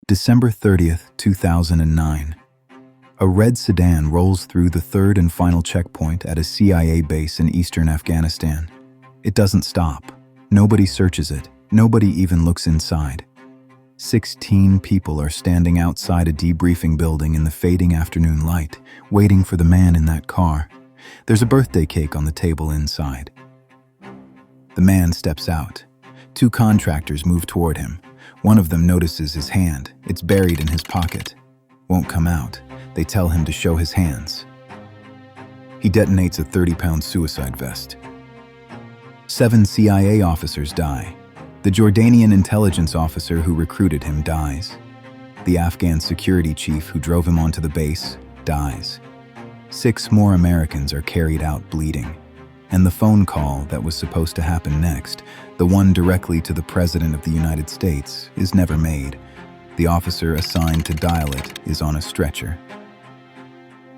December 30th, 2009. A red sedan rolls through the third and final checkpoint at a CIA base in eastern Afghanistan. It doesn't stop. Nobody searches it. Nobody even looks inside. 16 people are standing outside a debriefing building in the fading afternoon light, waiting for the man in that car. There's a birthday cake on the table inside. The man steps out. Two contractors move toward him. One of them notices his hand. It's buried in his pocket. Won't come out. They tell him to show his hands. He detonates a 30-pound suicide vest. 7 CIA officers die. The Jordanian intelligence officer who recruited him dies. The Afghan security chief who drove him onto the base dies. 6 more Americans are carried out bleeding. And the phone call that was supposed to happen next, the one directly to the President of the United States, is never made. The officer assigned to dial it is on a stretcher.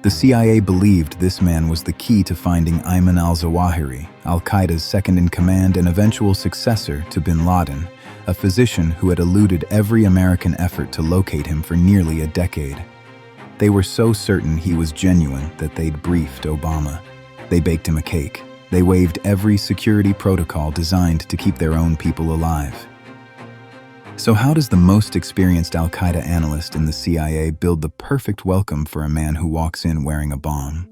The CIA believed this man was the key to finding Ayman al-Zawahiri, al-Qaeda's second-in-command and eventual successor to bin Laden, a physician who had eluded every American effort to locate him for nearly a decade. They were so certain he was genuine that they'd briefed Obama. They baked him a cake. They waived every security protocol designed to keep their own people alive. So how does the most experienced al-Qaeda analyst in the CIA build the perfect welcome for a man who walks in wearing a bomb?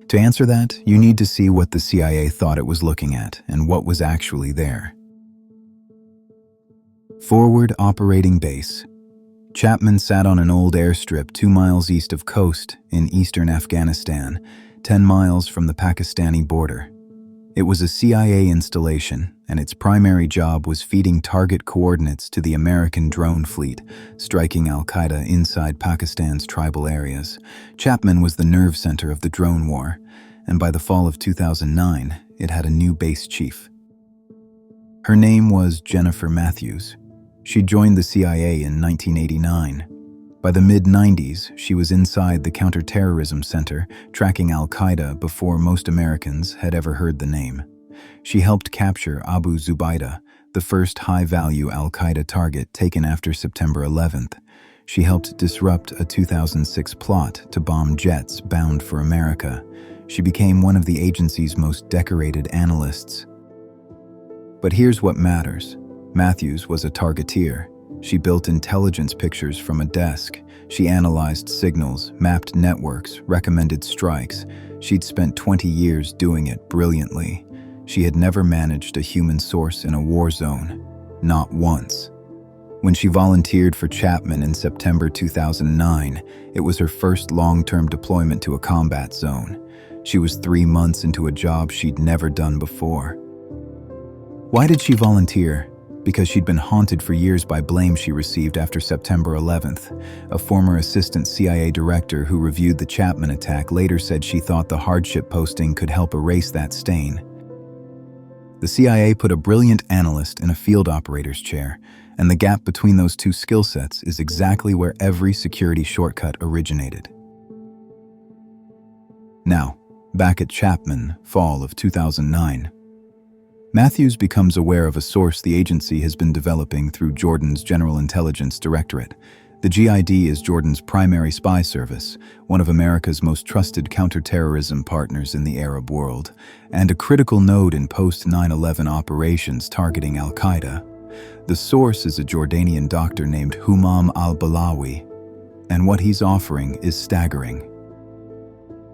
To answer that, you need to see what the CIA thought it was looking at and what was actually there. Forward Operating Base. Chapman sat on an old airstrip 2 miles east of Khost in eastern Afghanistan, 10 miles from the Pakistani border. It was a CIA installation, and its primary job was feeding target coordinates to the American drone fleet, striking al-Qaeda inside Pakistan's tribal areas. Chapman was the nerve center of the drone war, and by the fall of 2009, it had a new base chief. Her name was Jennifer Matthews. She joined the CIA in 1989. By the mid-90s, she was inside the Counterterrorism Center, tracking al-Qaeda before most Americans had ever heard the name. She helped capture Abu Zubaydah, the first high-value al-Qaeda target taken after September 11th. She helped disrupt a 2006 plot to bomb jets bound for America. She became one of the agency's most decorated analysts. But here's what matters. Matthews was a targeteer. She built intelligence pictures from a desk. She analyzed signals, mapped networks, recommended strikes. She'd spent 20 years doing it brilliantly. She had never managed a human source in a war zone. Not once. When she volunteered for Chapman in September 2009, it was her first long-term deployment to a combat zone. She was 3 months into a job she'd never done before. Why did she volunteer? Because she'd been haunted for years by blame she received after September 11th. A former assistant CIA director who reviewed the Chapman attack later said she thought the hardship posting could help erase that stain. The CIA put a brilliant analyst in a field operator's chair, and the gap between those two skill sets is exactly where every security shortcut originated. Now, back at Chapman, fall of 2009. Matthews becomes aware of a source the agency has been developing through Jordan's General Intelligence Directorate. The GID is Jordan's primary spy service, one of America's most trusted counterterrorism partners in the Arab world, and a critical node in post-9/11 operations targeting al-Qaeda. The source is a Jordanian doctor named Humam al-Balawi, and what he's offering is staggering.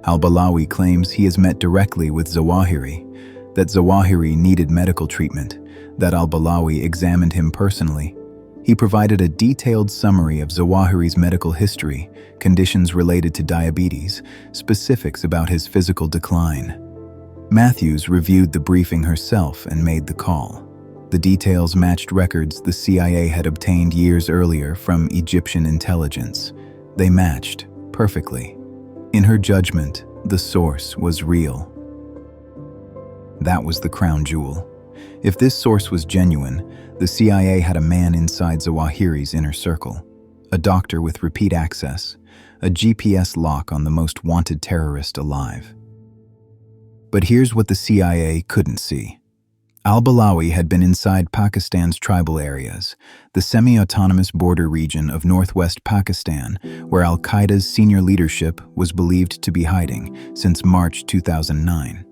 Al-Balawi claims he has met directly with Zawahiri, that Zawahiri needed medical treatment, that al-Balawi examined him personally. He provided a detailed summary of Zawahiri's medical history, conditions related to diabetes, specifics about his physical decline. Matthews reviewed the briefing herself and made the call. The details matched records the CIA had obtained years earlier from Egyptian intelligence. They matched perfectly. In her judgment, the source was real. That was the crown jewel. If this source was genuine, the CIA had a man inside Zawahiri's inner circle, a doctor with repeat access, a GPS lock on the most wanted terrorist alive. But here's what the CIA couldn't see. Al-Balawi had been inside Pakistan's tribal areas, the semi-autonomous border region of northwest Pakistan, where al-Qaeda's senior leadership was believed to be hiding since March 2009.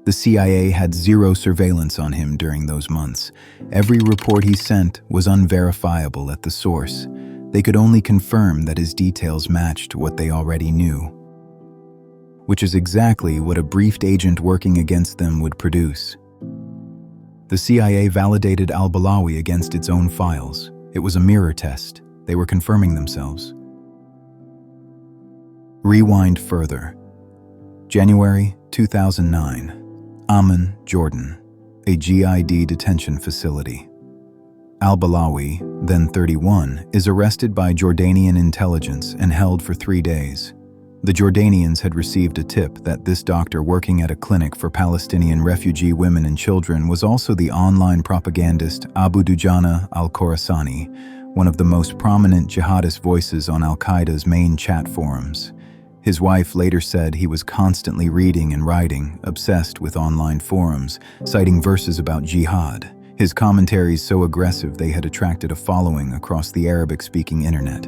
The CIA had zero surveillance on him during those months. Every report he sent was unverifiable at the source. They could only confirm that his details matched what they already knew, which is exactly what a briefed agent working against them would produce. The CIA validated al-Balawi against its own files. It was a mirror test. They were confirming themselves. Rewind further. January 2009. Amman, Jordan, a GID detention facility. Al-Balawi, then 31, is arrested by Jordanian intelligence and held for 3 days. The Jordanians had received a tip that this doctor working at a clinic for Palestinian refugee women and children was also the online propagandist Abu Dujana al-Khorasani, one of the most prominent jihadist voices on al-Qaeda's main chat forums. His wife later said he was constantly reading and writing, obsessed with online forums, citing verses about jihad. His commentaries so aggressive they had attracted a following across the Arabic-speaking internet.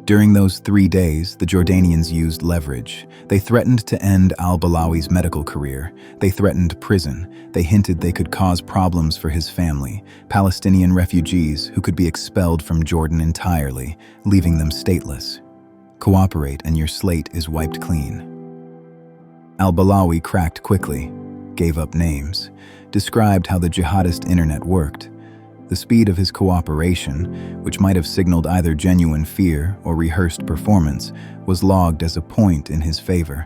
During those 3 days, the Jordanians used leverage. They threatened to end al-Balawi's medical career. They threatened prison. They hinted they could cause problems for his family, Palestinian refugees who could be expelled from Jordan entirely, leaving them stateless. Cooperate and your slate is wiped clean. Al-Balawi cracked quickly, gave up names, described how the jihadist internet worked. The speed of his cooperation, which might have signaled either genuine fear or rehearsed performance, was logged as a point in his favor.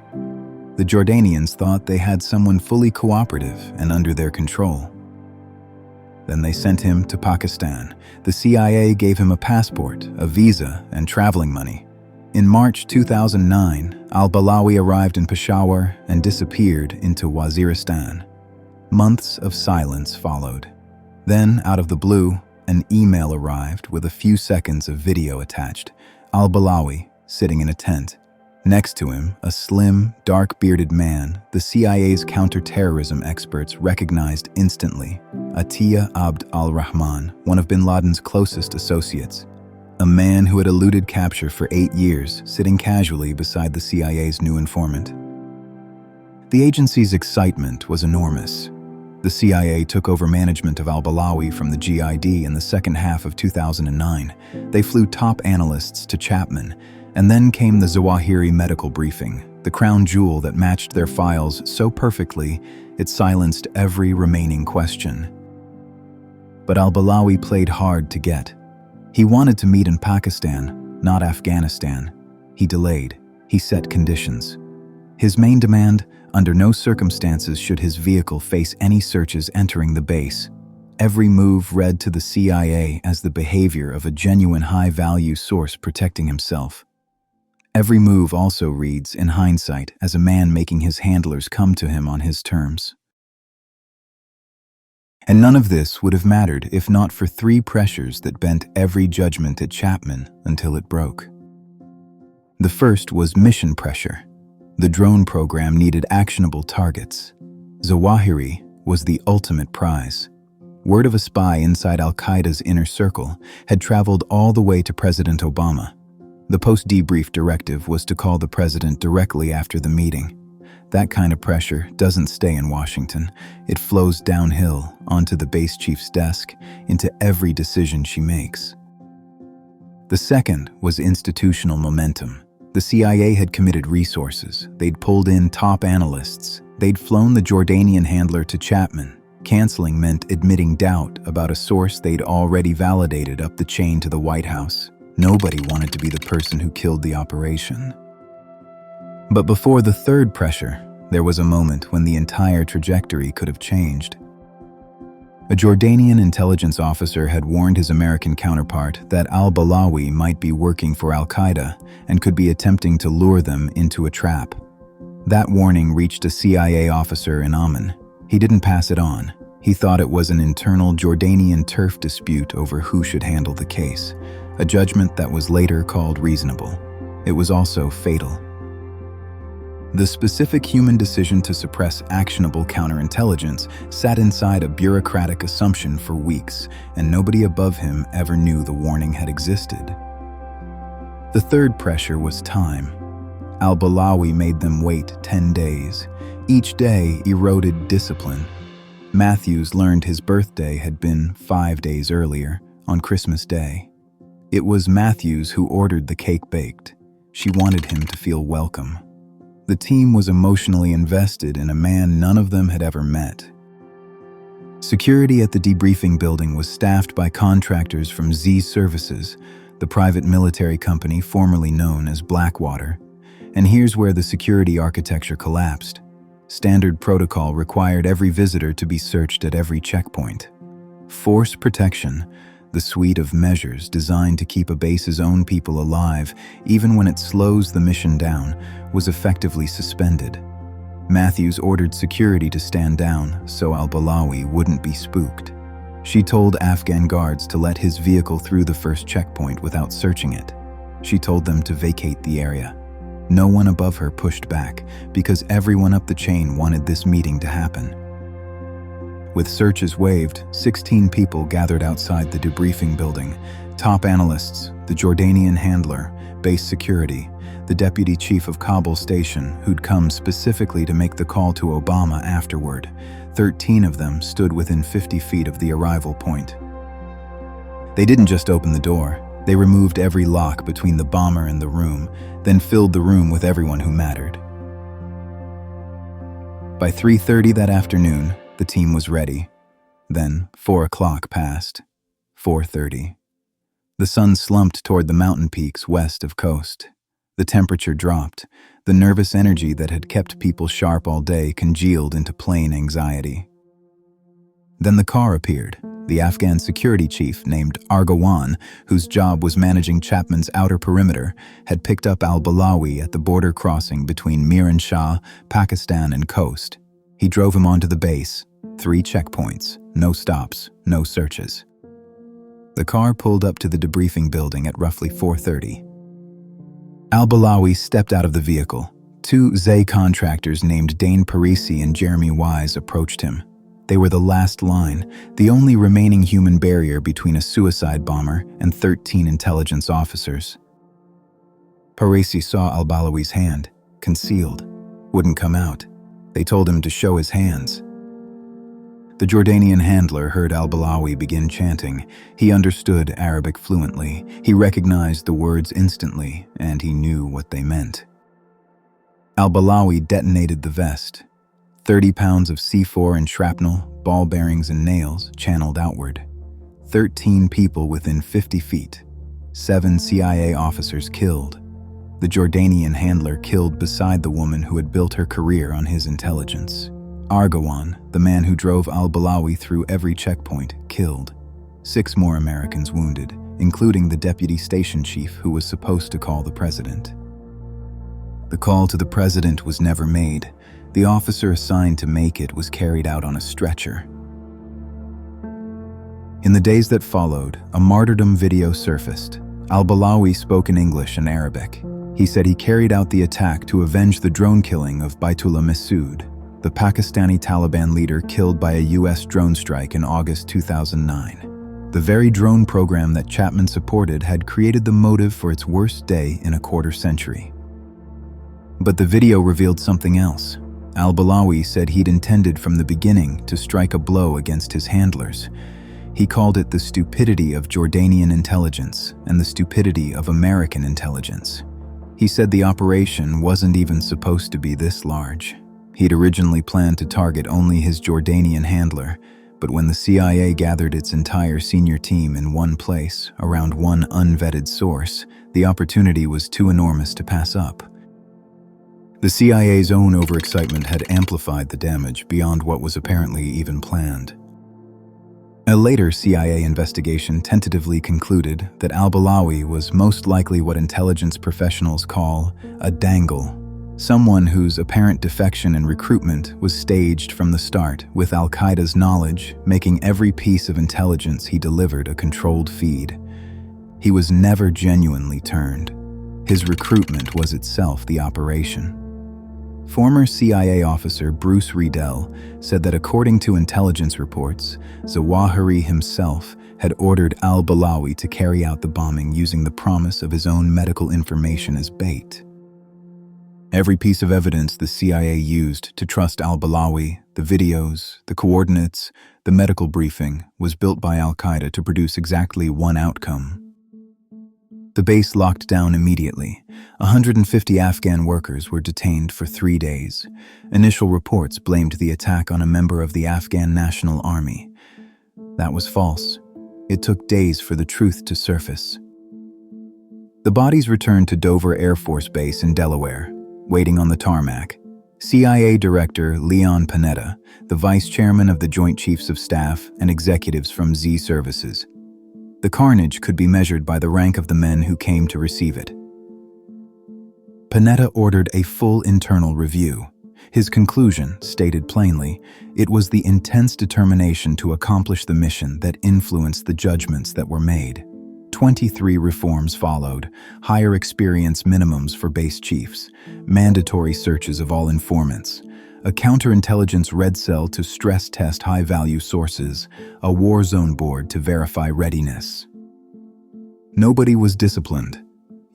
The Jordanians thought they had someone fully cooperative and under their control. Then they sent him to Pakistan. The CIA gave him a passport, a visa, and traveling money. In March 2009, al-Balawi arrived in Peshawar and disappeared into Waziristan. Months of silence followed. Then, out of the blue, an email arrived with a few seconds of video attached. Al-Balawi, sitting in a tent. Next to him, a slim, dark-bearded man the CIA's counter-terrorism experts recognized instantly. Atiya Abd al-Rahman, one of bin Laden's closest associates. A man who had eluded capture for 8 years, sitting casually beside the CIA's new informant. The agency's excitement was enormous. The CIA took over management of al-Balawi from the GID in the second half of 2009. They flew top analysts to Chapman, and then came the Zawahiri medical briefing, the crown jewel that matched their files so perfectly it silenced every remaining question. But al-Balawi played hard to get. He wanted to meet in Pakistan, not Afghanistan. He delayed. He set conditions. His main demand: under no circumstances should his vehicle face any searches entering the base. Every move read to the CIA as the behavior of a genuine high-value source protecting himself. Every move also reads, in hindsight, as a man making his handlers come to him on his terms. And none of this would have mattered if not for 3 pressures that bent every judgment at Chapman until it broke. The first was mission pressure. The drone program needed actionable targets. Zawahiri was the ultimate prize. Word of a spy inside al-Qaeda's inner circle had traveled all the way to President Obama. The post-debrief directive was to call the president directly after the meeting. That kind of pressure doesn't stay in Washington. It flows downhill onto the base chief's desk, into every decision she makes. The second was institutional momentum. The CIA had committed resources. They'd pulled in top analysts. They'd flown the Jordanian handler to Chapman. Canceling meant admitting doubt about a source they'd already validated up the chain to the White House. Nobody wanted to be the person who killed the operation. But before the third pressure, there was a moment when the entire trajectory could have changed. A Jordanian intelligence officer had warned his American counterpart that al-Balawi might be working for al-Qaeda and could be attempting to lure them into a trap. That warning reached a CIA officer in Amman. He didn't pass it on. He thought it was an internal Jordanian turf dispute over who should handle the case, a judgment that was later called reasonable. It was also fatal. The specific human decision to suppress actionable counterintelligence sat inside a bureaucratic assumption for weeks, and nobody above him ever knew the warning had existed. The third pressure was time. Al-Balawi made them wait 10 days. Each day eroded discipline. Matthews learned his birthday had been 5 days earlier, on Christmas Day. It was Matthews who ordered the cake baked. She wanted him to feel welcome. The team was emotionally invested in a man none of them had ever met. Security at the debriefing building was staffed by contractors from Z Services, the private military company formerly known as Blackwater. And here's where the security architecture collapsed. Standard protocol required every visitor to be searched at every checkpoint. Force protection, the suite of measures designed to keep a base's own people alive, even when it slows the mission down, was effectively suspended. Matthews ordered security to stand down so al-Balawi wouldn't be spooked. She told Afghan guards to let his vehicle through the first checkpoint without searching it. She told them to vacate the area. No one above her pushed back, because everyone up the chain wanted this meeting to happen. With searches waived, 16 people gathered outside the debriefing building. Top analysts, the Jordanian handler, base security, the deputy chief of Kabul station, who'd come specifically to make the call to Obama afterward. 13 of them stood within 50 feet of the arrival point. They didn't just open the door. They removed every lock between the bomber and the room, then filled the room with everyone who mattered. By 3:30 that afternoon, the team was ready. Then 4 o'clock passed. 4:30. The sun slumped toward the mountain peaks west of coast. The temperature dropped. The nervous energy that had kept people sharp all day congealed into plain anxiety. Then the car appeared. The Afghan security chief, named Argawan, whose job was managing Chapman's outer perimeter, had picked up al-Balawi at the border crossing between Miran Shah, Pakistan, and coast. He drove him onto the base. 3 checkpoints, no stops, no searches. The car pulled up to the debriefing building at roughly 4:30. Al-Balawi stepped out of the vehicle. 2 ZAE contractors named Dane Parisi and Jeremy Wise approached him. They were the last line, the only remaining human barrier between a suicide bomber and 13 intelligence officers. Parisi saw al-Balawi's hand, concealed, wouldn't come out. They told him to show his hands. The Jordanian handler heard al-Balawi begin chanting. He understood Arabic fluently. He recognized the words instantly, and he knew what they meant. Al-Balawi detonated the vest. 30 pounds of C4 and shrapnel, ball bearings and nails channeled outward. 13 people within 50 feet. 7 CIA officers killed. The Jordanian handler killed beside the woman who had built her career on his intelligence. Argawan, the man who drove al-Balawi through every checkpoint, killed. 6 more Americans wounded, including the deputy station chief who was supposed to call the president. The call to the president was never made. The officer assigned to make it was carried out on a stretcher. In the days that followed, a martyrdom video surfaced. Al-Balawi spoke in English and Arabic. He said he carried out the attack to avenge the drone killing of Baitullah Masood, the Pakistani Taliban leader killed by a US drone strike in August 2009. The very drone program that Chapman supported had created the motive for its worst day in a quarter century. But the video revealed something else. Al-Balawi said he'd intended from the beginning to strike a blow against his handlers. He called it the stupidity of Jordanian intelligence and the stupidity of American intelligence. He said the operation wasn't even supposed to be this large. He'd originally planned to target only his Jordanian handler, but when the CIA gathered its entire senior team in one place, around one unvetted source, the opportunity was too enormous to pass up. The CIA's own overexcitement had amplified the damage beyond what was apparently even planned. A later CIA investigation tentatively concluded that al-Balawi was most likely what intelligence professionals call a dangle, someone whose apparent defection and recruitment was staged from the start, with al-Qaeda's knowledge making every piece of intelligence he delivered a controlled feed. He was never genuinely turned. His recruitment was itself the operation. Former CIA officer Bruce Riedel said that according to intelligence reports, Zawahiri himself had ordered al-Balawi to carry out the bombing using the promise of his own medical information as bait. Every piece of evidence the CIA used to trust al-Balawi, the videos, the coordinates, the medical briefing, was built by al-Qaeda to produce exactly one outcome. The base locked down immediately. 150 Afghan workers were detained for 3 days. Initial reports blamed the attack on a member of the Afghan National Army. That was false. It took days for the truth to surface. The bodies returned to Dover Air Force Base in Delaware, waiting on the tarmac. CIA Director Leon Panetta, the Vice Chairman of the Joint Chiefs of Staff, and executives from Z Services. The carnage could be measured by the rank of the men who came to receive it. Panetta ordered a full internal review. His conclusion stated plainly, it was the intense determination to accomplish the mission that influenced the judgments that were made. 23 reforms followed: higher experience minimums for base chiefs, mandatory searches of all informants, a counterintelligence red cell to stress test high-value sources, a war zone board to verify readiness. Nobody was disciplined.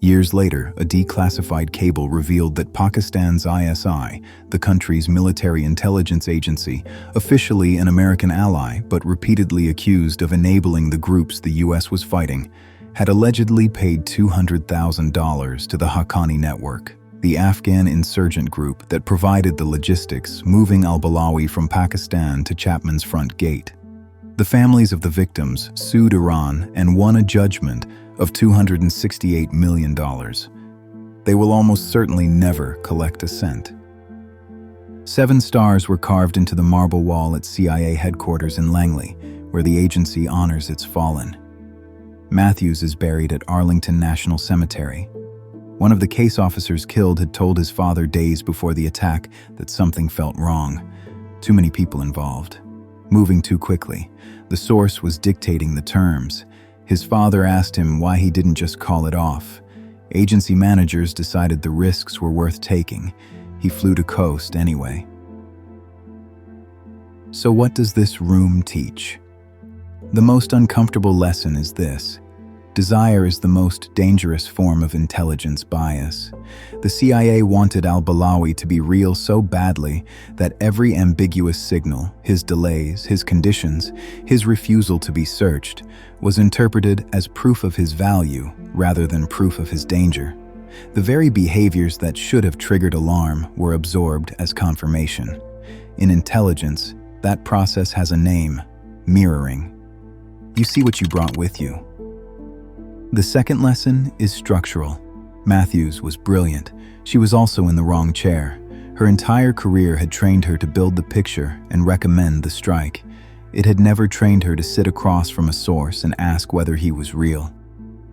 Years later, a declassified cable revealed that Pakistan's ISI, the country's military intelligence agency, officially an American ally but repeatedly accused of enabling the groups the US was fighting, had allegedly paid $200,000 to the Haqqani network, the Afghan insurgent group that provided the logistics moving al-Balawi from Pakistan to Chapman's front gate. The families of the victims sued Iran and won a judgment of $268 million. They will almost certainly never collect a cent. 7 stars were carved into the marble wall at CIA headquarters in Langley, where the agency honors its fallen. Matthews is buried at Arlington National Cemetery. One of the case officers killed had told his father days before the attack that something felt wrong. Too many people involved. Moving too quickly. The source was dictating the terms. His father asked him why he didn't just call it off. Agency managers decided the risks were worth taking. He flew to coast anyway. So what does this room teach? The most uncomfortable lesson is this. Desire is the most dangerous form of intelligence bias. The CIA wanted al-Balawi to be real so badly that every ambiguous signal, his delays, his conditions, his refusal to be searched, was interpreted as proof of his value rather than proof of his danger. The very behaviors that should have triggered alarm were absorbed as confirmation. In intelligence, that process has a name: mirroring. You see what you brought with you. The second lesson is structural. Matthews was brilliant. She was also in the wrong chair. Her entire career had trained her to build the picture and recommend the strike. It had never trained her to sit across from a source and ask whether he was real.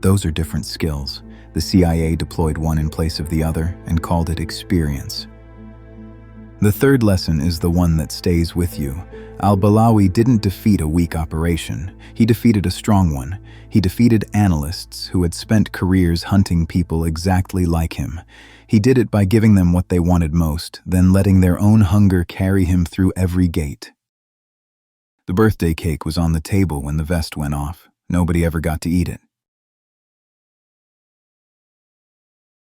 Those are different skills. The CIA deployed one in place of the other and called it experience. The third lesson is the one that stays with you. Al-Balawi didn't defeat a weak operation. He defeated a strong one. He defeated analysts who had spent careers hunting people exactly like him. He did it by giving them what they wanted most, then letting their own hunger carry him through every gate. The birthday cake was on the table when the vest went off. Nobody ever got to eat it.